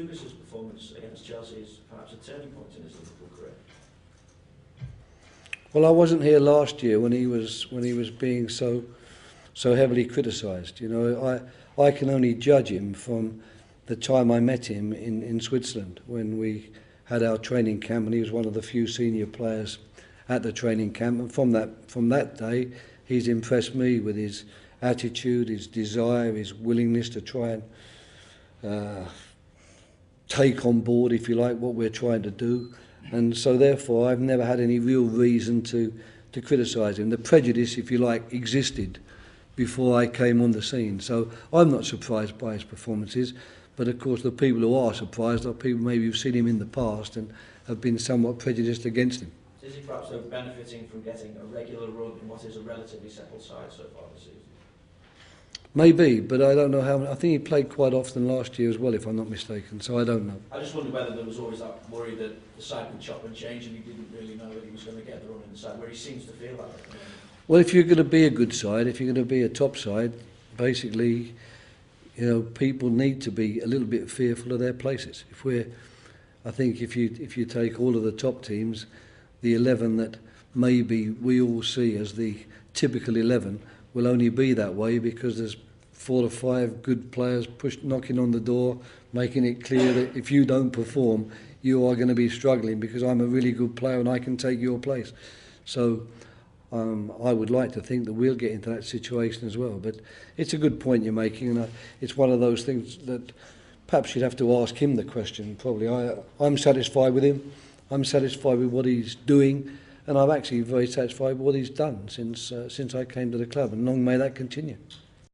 Lucas's performance against Chelsea is perhaps a turning point in his Liverpool career? Well, I wasn't here last year when he was being so heavily criticised. You know, I can only judge him from the time I met him in Switzerland when we had our training camp, and he was one of the few senior players at the training camp. And from that day, he's impressed me with his attitude, his desire, his willingness to try and take on board, if you like, what we're trying to do. And so therefore I've never had any real reason to criticise him. The prejudice, if you like, existed before I came on the scene. So I'm not surprised by his performances, but of course the people who are surprised are people maybe who've seen him in the past and have been somewhat prejudiced against him. Is he perhaps benefiting from getting a regular run in what is a relatively settled side so far this season? Maybe, but I don't know how. I think he played quite often last year as well, if I'm not mistaken, so I don't know. I just wonder whether there was always that worry that the side would chop and change and he didn't really know that he was going to get the run in the side, where he seems to feel that. Well, if you're going to be a good side, if you're going to be a top side, basically, you know, people need to be a little bit fearful of their places. I think if you take all of the top teams, the 11 that maybe we all see as the typical 11 will only be that way because there's 4 or 5 good players knocking on the door, making it clear that if you don't perform, you are going to be struggling because I'm a really good player and I can take your place. So I would like to think that we'll get into that situation as well. But it's a good point you're making, and it's one of those things that perhaps you'd have to ask him the question. Probably I'm satisfied with him. I'm satisfied with what he's doing, and I'm actually very satisfied with what he's done since I came to the club, and long may that continue.